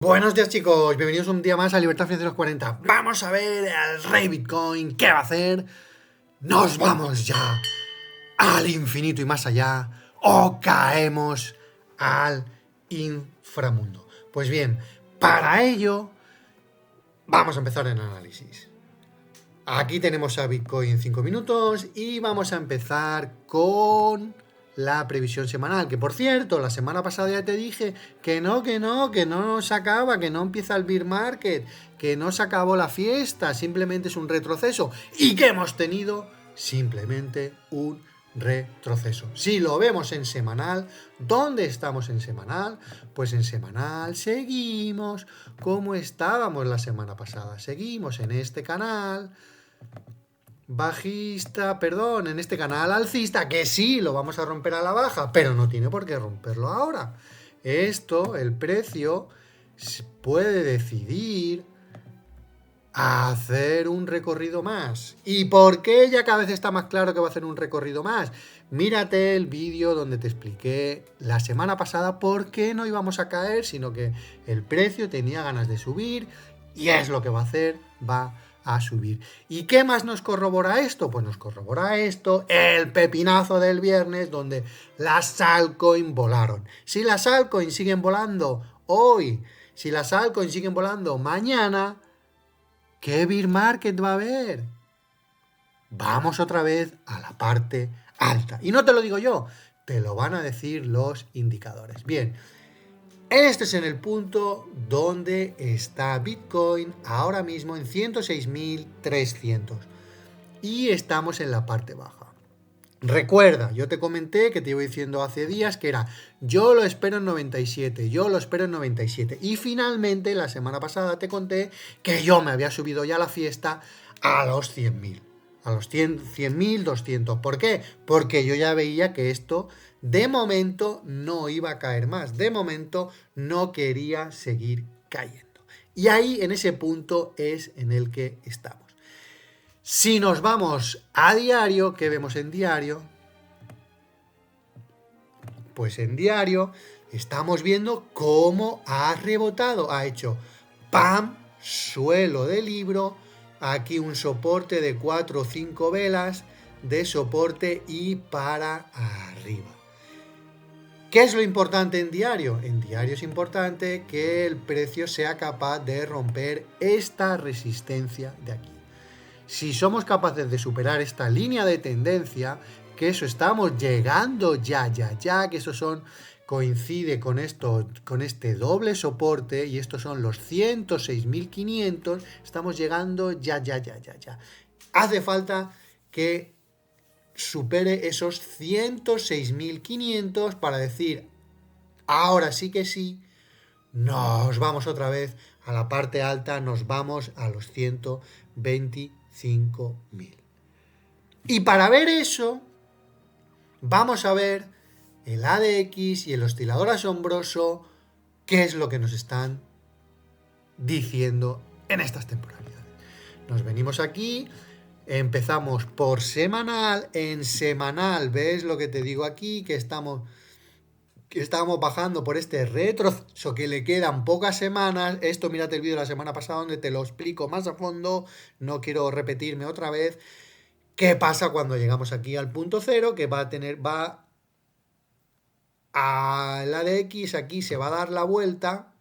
Buenos días chicos, bienvenidos un día más a Libertad Financiera 40. Vamos a ver al rey Bitcoin, ¿qué va a hacer? Nos vamos ya al infinito y más allá o caemos al inframundo. Pues bien, para ello vamos a empezar el análisis. Aquí tenemos a Bitcoin en 5 minutos y vamos a empezar con la previsión semanal, que por cierto, la semana pasada ya te dije que no se acaba, que no empieza el bear market, que no se acabó la fiesta, simplemente es un retroceso. ¿Y qué hemos tenido? Simplemente un retroceso. Si lo vemos en semanal, ¿dónde estamos en semanal? Pues en semanal seguimos como estábamos la semana pasada, seguimos en este canal bajista, perdón, en este canal alcista, que sí, lo vamos a romper a la baja, pero no tiene por qué romperlo ahora. Esto, el precio, puede decidir hacer un recorrido más. ¿Y por qué ya cada vez está más claro que va a hacer un recorrido más? Mírate el vídeo donde te expliqué la semana pasada por qué no íbamos a caer, sino que el precio tenía ganas de subir y es lo que va a hacer, va a subir. ¿Y qué más nos corrobora esto? Pues nos corrobora esto, el pepinazo del viernes donde las altcoins volaron. Si las altcoins siguen volando hoy, si las altcoins siguen volando mañana, ¿qué bear market va a haber? Vamos otra vez a la parte alta. Y no te lo digo yo, te lo van a decir los indicadores. Bien, este es en el punto donde está Bitcoin ahora mismo en 106.300. Y estamos en la parte baja. Recuerda, yo te comenté que te iba diciendo hace días que era yo lo espero en 97, yo lo espero en 97. Y finalmente la semana pasada te conté que yo me había subido ya a la fiesta a los 100.000. A los 100.200. ¿Por qué? Porque yo ya veía que esto de momento no iba a caer más. De momento no quería seguir cayendo. Y ahí en ese punto es en el que estamos. Si nos vamos a diario, ¿qué vemos en diario? Pues en diario estamos viendo cómo ha rebotado, ha hecho ¡pam! Suelo de libro, aquí un soporte de 4 o 5 velas de soporte y para arriba. ¿Qué es lo importante en diario? En diario es importante que el precio sea capaz de romper esta resistencia de aquí. Si somos capaces de superar esta línea de tendencia, que eso estamos llegando ya, que eso coincide con esto, con este doble soporte, y estos son los 106.500, estamos llegando ya. Hace falta que supere esos 106.500 para decir, ahora sí que sí, nos vamos otra vez a la parte alta, nos vamos a los 125.000. Y para ver eso, vamos a ver el ADX y el oscilador asombroso, qué es lo que nos están diciendo en estas temporalidades. Nos venimos aquí, empezamos por semanal, en semanal, ¿ves lo que te digo aquí? Que estábamos bajando por este retroceso que le quedan pocas semanas. Esto mírate el vídeo de la semana pasada donde te lo explico más a fondo, no quiero repetirme otra vez. ¿Qué pasa cuando llegamos aquí al punto cero? Que va a la de X, aquí se va a dar la vuelta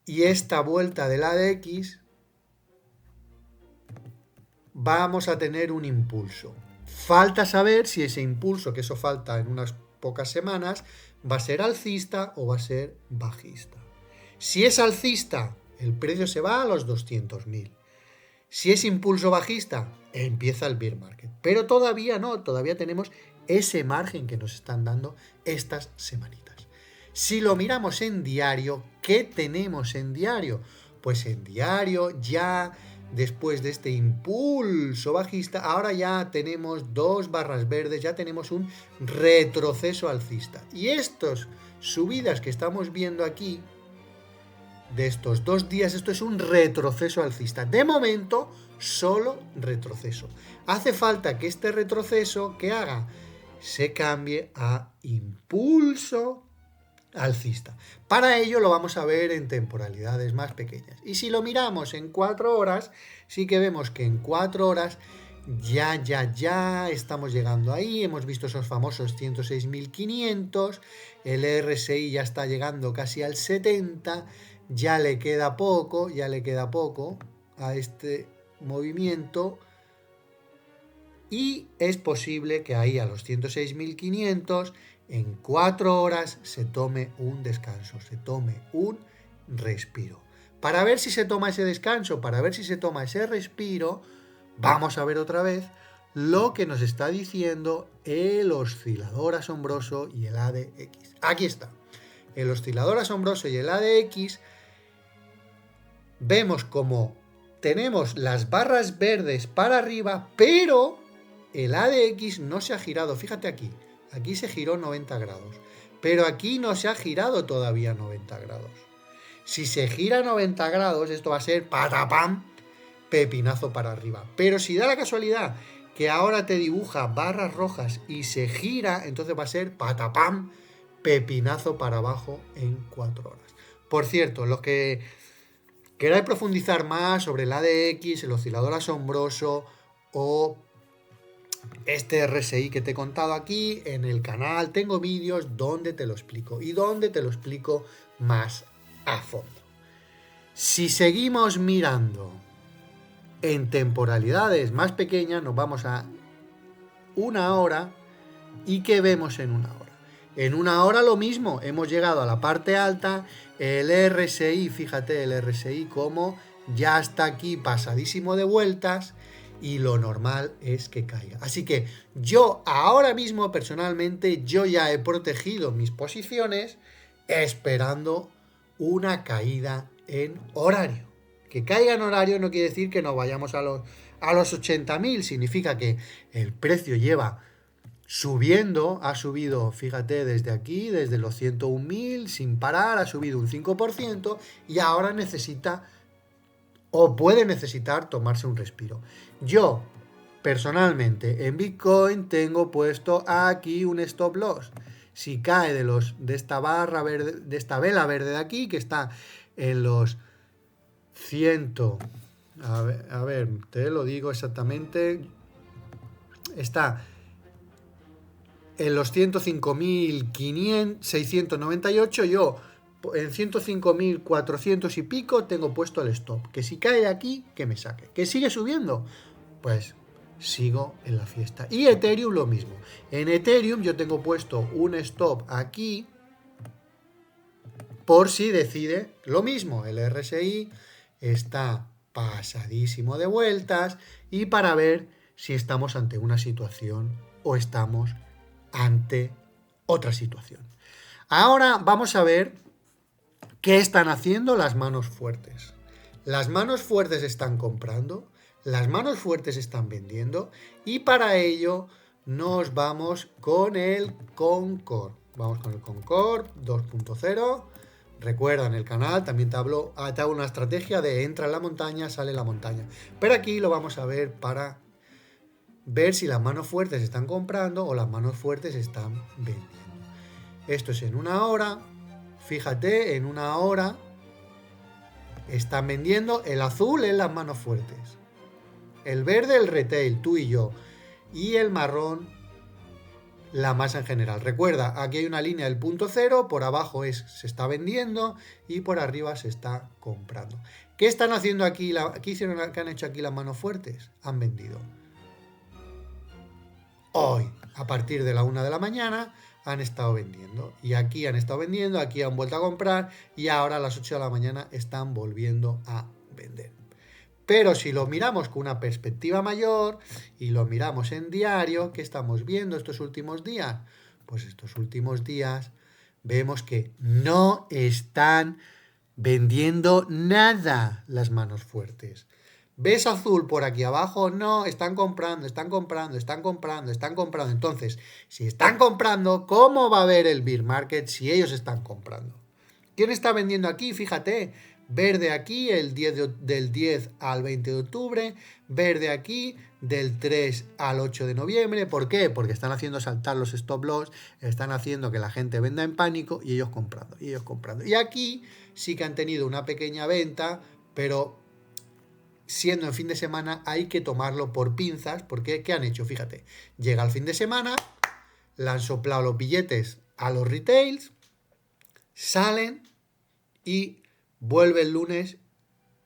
y esta vuelta de la de X vamos a tener un impulso. Falta saber si ese impulso, que eso falta en unas pocas semanas, va a ser alcista o va a ser bajista. Si es alcista, el precio se va a los 200.000. Si es impulso bajista, empieza el bear market. Pero todavía no, todavía tenemos ese margen que nos están dando estas semanitas. Si lo miramos en diario, ¿qué tenemos en diario? Pues en diario ya después de este impulso bajista, ahora ya tenemos dos barras verdes, ya tenemos un retroceso alcista. Y estas subidas que estamos viendo aquí, de estos 2 días, esto es un retroceso alcista. De momento, solo retroceso. Hace falta que este retroceso, ¿qué haga? Se cambie a impulso alcista. Para ello lo vamos a ver en temporalidades más pequeñas. Y si lo miramos en 4 horas, sí que vemos que en 4 horas ya estamos llegando ahí. Hemos visto esos famosos 106.500. El RSI ya está llegando casi al 70. Ya le queda poco a este movimiento. Y es posible que ahí a los 106.500 en 4 horas se tome un descanso, se tome un respiro. Para ver si se toma ese descanso, para ver si se toma ese respiro, vamos a ver otra vez lo que nos está diciendo el oscilador asombroso y el ADX. Aquí está. El oscilador asombroso y el ADX, vemos como tenemos las barras verdes para arriba, pero el ADX no se ha girado. Fíjate aquí. Aquí se giró 90 grados. Pero aquí no se ha girado todavía 90 grados. Si se gira 90 grados, esto va a ser patapam, pepinazo para arriba. Pero si da la casualidad que ahora te dibuja barras rojas y se gira, entonces va a ser patapam, pepinazo para abajo en 4 horas. Por cierto, los que queráis profundizar más sobre el ADX, el oscilador asombroso o este RSI que te he contado aquí, en el canal tengo vídeos donde te lo explico y donde te lo explico más a fondo. Si seguimos mirando en temporalidades más pequeñas, nos vamos a 1 hora. ¿Y qué vemos en 1 hora? En 1 hora lo mismo, hemos llegado a la parte alta, el RSI, fíjate el RSI como ya está aquí pasadísimo de vueltas y lo normal es que caiga. Así que yo ahora mismo personalmente yo ya he protegido mis posiciones esperando una caída en horario. Que caiga en horario no quiere decir que nos vayamos a los 80.000, significa que el precio lleva subiendo, ha subido, fíjate, desde aquí, desde los 101.000 sin parar, ha subido un 5% y ahora necesita o puede necesitar tomarse un respiro. Yo, personalmente, en Bitcoin tengo puesto aquí un stop loss. Si cae de esta barra verde, de esta vela verde de aquí, que está en los 100, a ver, te lo digo exactamente, está en los 105.698, yo en 105.400 y pico tengo puesto el stop. Que si cae aquí, que me saque. Que sigue subiendo, pues sigo en la fiesta. Y Ethereum lo mismo. En Ethereum yo tengo puesto un stop aquí por si decide lo mismo. El RSI está pasadísimo de vueltas y para ver si estamos ante una situación o estamos ante otra situación. Ahora vamos a ver qué están haciendo las manos fuertes. Las manos fuertes están comprando, las manos fuertes están vendiendo y para ello nos vamos con el Concord. Vamos con el Concord 2.0. Recuerda, en el canal también te hago una estrategia de entra en la montaña, sale en la montaña. Pero aquí lo vamos a ver para ver si las manos fuertes están comprando o las manos fuertes están vendiendo. Esto es en 1 hora. Fíjate, en 1 hora están vendiendo. El azul es las manos fuertes. El verde el retail, tú y yo. Y el marrón la masa en general. Recuerda, aquí hay una línea del punto cero, por abajo se está vendiendo y por arriba se está comprando. ¿Qué están haciendo aquí? ¿Qué han hecho aquí las manos fuertes? Han vendido. Hoy, a partir de la 1 de la mañana, han estado vendiendo. Y aquí han estado vendiendo, aquí han vuelto a comprar y ahora a las 8 de la mañana están volviendo a vender. Pero si lo miramos con una perspectiva mayor y lo miramos en diario, ¿qué estamos viendo estos últimos días? Pues estos últimos días vemos que no están vendiendo nada las manos fuertes. ¿Ves azul por aquí abajo? No, están comprando. Entonces, si están comprando, ¿cómo va a haber el bear market si ellos están comprando? ¿Quién está vendiendo aquí? Fíjate, Verde aquí del 10 al 20 de octubre, verde aquí del 3 al 8 de noviembre. ¿Por qué? Porque están haciendo saltar los stop loss, están haciendo que la gente venda en pánico y ellos comprando, y ellos comprando. Y aquí sí que han tenido una pequeña venta, pero siendo en fin de semana hay que tomarlo por pinzas, porque ¿qué han hecho? Fíjate, llega el fin de semana, le han soplado los billetes a los retails, salen y vuelve el lunes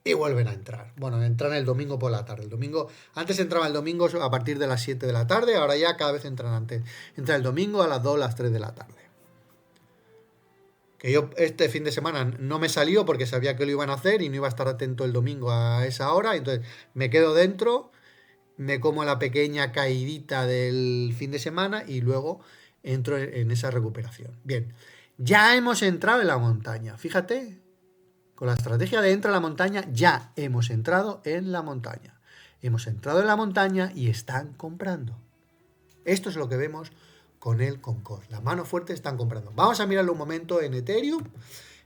y vuelven a entrar. Bueno, entran el domingo por la tarde. El domingo, antes entraba el domingo a partir de las 7 de la tarde, ahora ya cada vez entran antes. Entra el domingo a las 2, las 3 de la tarde. Que yo este fin de semana no me salió porque sabía que lo iban a hacer y no iba a estar atento el domingo a esa hora. Entonces me quedo dentro, me como la pequeña caidita del fin de semana y luego entro en esa recuperación. Bien, ya hemos entrado en la montaña. Fíjate, con la estrategia de entra a la montaña, ya hemos entrado en la montaña. Hemos entrado en la montaña y están comprando. Esto es lo que vemos con el Concord. La mano fuerte están comprando. Vamos a mirarlo un momento en Ethereum.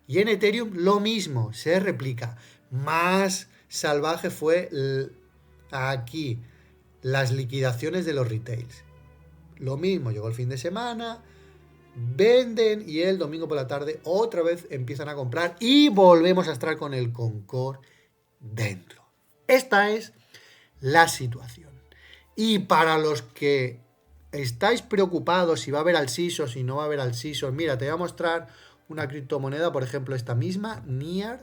Y en Ethereum lo mismo, se replica. Más salvaje fue aquí las liquidaciones de los retails. Lo mismo, llegó el fin de semana, venden y el domingo por la tarde otra vez empiezan a comprar y volvemos a estar con el Concord dentro. Esta es la situación. Y para los que estáis preocupados si va a haber altSeason, si no va a haber altSeason, mira, te voy a mostrar una criptomoneda, por ejemplo esta misma, NEAR,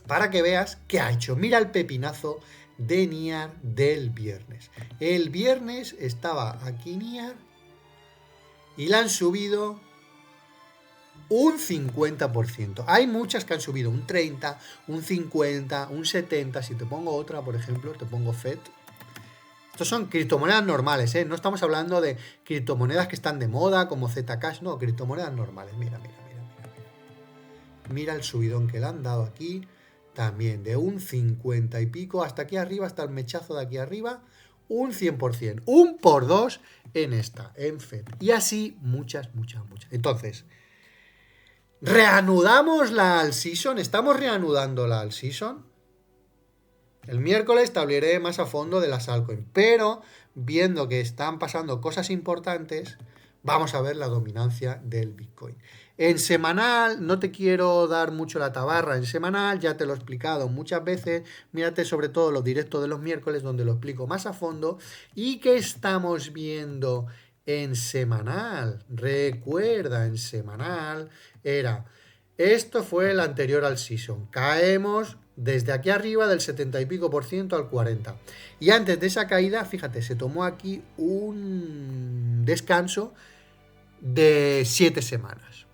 para que veas qué ha hecho. Mira el pepinazo de NEAR del viernes. El viernes estaba aquí NEAR y la han subido un 50%. Hay muchas que han subido un 30, un 50, un 70. Si te pongo otra, por ejemplo, te pongo FED. Estos son criptomonedas normales, ¿eh? No estamos hablando de criptomonedas que están de moda como Zcash, no, criptomonedas normales. Mira. Mira el subidón que le han dado aquí, también de un 50 y pico hasta aquí arriba, hasta el mechazo de aquí arriba, un 100%, un por dos en esta, en FED. Y así muchas. Entonces, ¿reanudamos la altSeason? ¿Estamos reanudando la altSeason? El miércoles te hablaré más a fondo de las altcoins, pero viendo que están pasando cosas importantes, vamos a ver la dominancia del Bitcoin. En semanal, no te quiero dar mucho la tabarra, en semanal ya te lo he explicado muchas veces, mírate sobre todo los directos de los miércoles donde lo explico más a fondo. ¿Y qué estamos viendo en semanal? Recuerda, en semanal esto fue el anterior altSeason, caemos desde aquí arriba del 70 y pico por ciento al 40. Y antes de esa caída, fíjate, se tomó aquí un descanso de 7 semanas.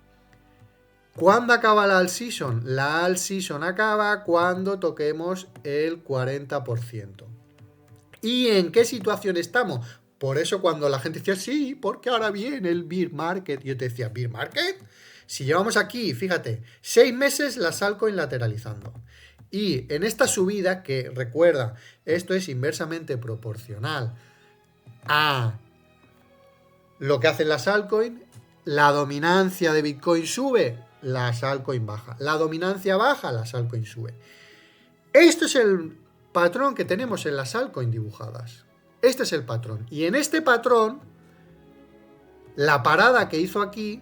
¿Cuándo acaba la altSeason? La altSeason acaba cuando toquemos el 40%. ¿Y en qué situación estamos? Por eso cuando la gente decía, sí, porque ahora viene el bear market, yo te decía, ¿bear market? Si llevamos aquí, fíjate, 6 meses las altcoins lateralizando. Y en esta subida, que recuerda, esto es inversamente proporcional a lo que hacen las altcoins, la dominancia de Bitcoin sube, las altcoins baja. La dominancia baja, las altcoins sube. Esto es el patrón que tenemos en las altcoins dibujadas. Este es el patrón. Y en este patrón, la parada que hizo aquí,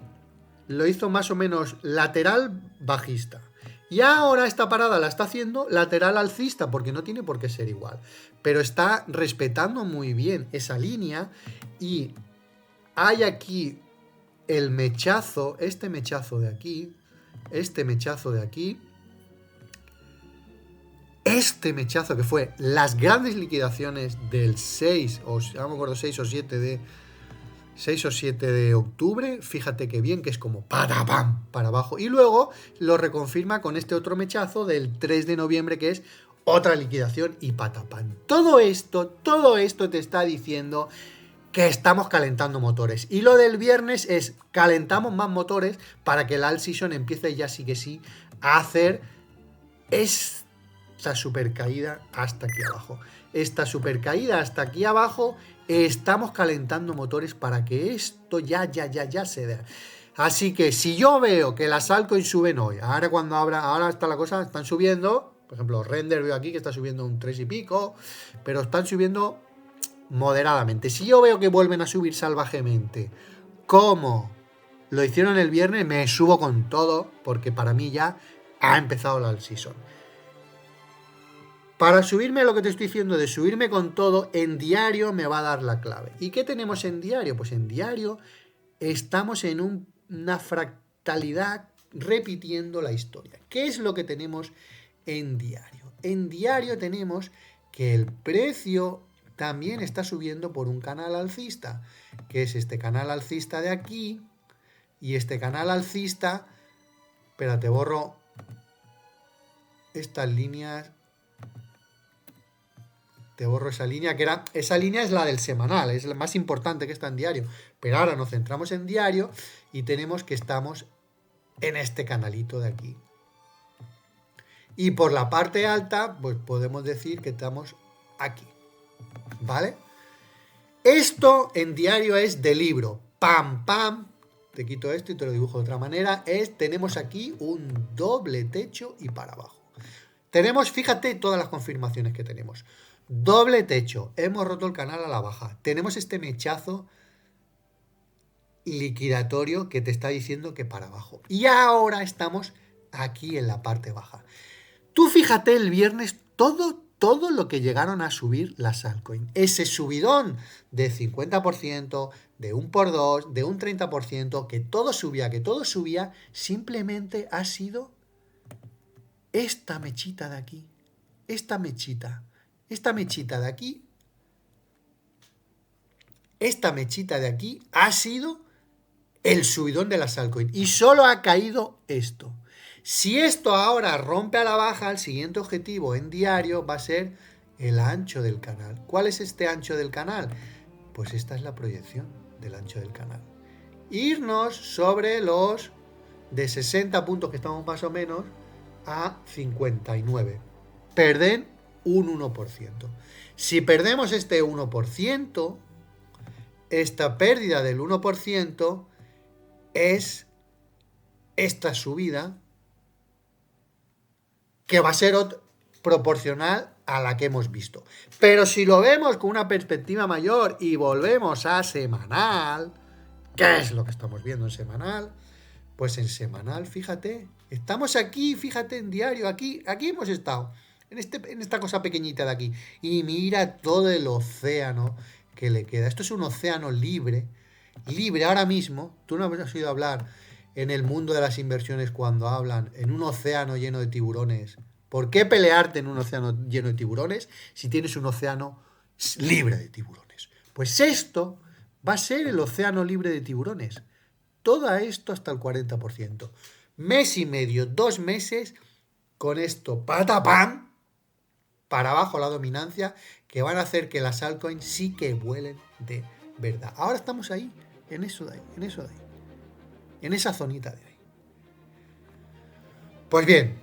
lo hizo más o menos lateral bajista. Y ahora esta parada la está haciendo lateral alcista, porque no tiene por qué ser igual. Pero está respetando muy bien esa línea y hay aquí el mechazo, este mechazo de aquí, este mechazo que fue las grandes liquidaciones del 6 o no me acuerdo, 6 o 7 de octubre, fíjate que bien, que es como ¡patapam! Para abajo. Y luego lo reconfirma con este otro mechazo del 3 de noviembre, que es otra liquidación y patapam. Todo esto te está diciendo que estamos calentando motores. Y lo del viernes es calentamos más motores para que la altSeason empiece ya sí que sí a hacer esta super caída hasta aquí abajo. Esta super caída hasta aquí abajo, estamos calentando motores para que esto ya se dé. Así que si yo veo que las altcoins suben hoy, ahora está la cosa, están subiendo, por ejemplo, Render veo aquí que está subiendo un 3 y pico, pero están subiendo moderadamente. Si yo veo que vuelven a subir salvajemente, como lo hicieron el viernes, me subo con todo, porque para mí ya ha empezado la season. Para subirme lo que te estoy diciendo de subirme con todo, en diario me va a dar la clave. ¿Y qué tenemos en diario? Pues en diario estamos en una fractalidad repitiendo la historia. ¿Qué es lo que tenemos en diario? En diario tenemos que el precio también está subiendo por un canal alcista, que es este canal alcista de aquí, y este canal alcista, espérate, borro estas líneas, te borro esa línea, esa línea es la del semanal, es la más importante que está en diario, pero ahora nos centramos en diario y tenemos que estamos en este canalito de aquí. Y por la parte alta, pues podemos decir que estamos aquí, ¿vale? Esto en diario es de libro, pam, pam, te quito esto y te lo dibujo de otra manera, tenemos aquí un doble techo y para abajo. Tenemos, fíjate todas las confirmaciones que tenemos. Doble techo, hemos roto el canal a la baja. Tenemos este mechazo liquidatorio que te está diciendo que para abajo. Y ahora estamos aquí en la parte baja. Tú fíjate el viernes todo lo que llegaron a subir las altcoins. Ese subidón de 50%, de 1x2, de un 30%, que todo subía, simplemente ha sido esta mechita de aquí. Esta mechita de aquí, ha sido el subidón de las altcoins y solo ha caído esto. Si esto ahora rompe a la baja, el siguiente objetivo en diario va a ser el ancho del canal. ¿Cuál es este ancho del canal? Pues esta es la proyección del ancho del canal. Irnos sobre los de 60 puntos que estamos más o menos a 59. Perder un 1%. Si perdemos este 1%, esta pérdida del 1% es esta subida que va a ser proporcional a la que hemos visto. Pero si lo vemos con una perspectiva mayor y volvemos a semanal, ¿qué es lo que estamos viendo en semanal? Pues en semanal, fíjate, estamos aquí, fíjate en diario, aquí hemos estado. En esta cosa pequeñita de aquí. Y mira todo el océano que le queda. Esto es un océano libre. Libre ahora mismo. Tú no has oído hablar en el mundo de las inversiones cuando hablan en un océano lleno de tiburones. ¿Por qué pelearte en un océano lleno de tiburones si tienes un océano libre de tiburones? Pues esto va a ser el océano libre de tiburones. Todo esto hasta el 40%. Mes y medio, 2 meses con esto, patapam, para abajo la dominancia, que van a hacer que las altcoins sí que vuelen de verdad. Ahora estamos ahí, en eso de ahí, en esa zonita de ahí. Pues bien,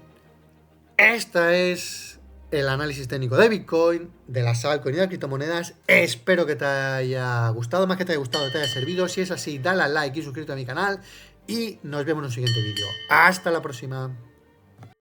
este es el análisis técnico de Bitcoin, de las altcoins y de las criptomonedas. Espero que te haya gustado, más que te haya gustado, te haya servido. Si es así, dale al like y suscríbete a mi canal y nos vemos en un siguiente vídeo. Hasta la próxima.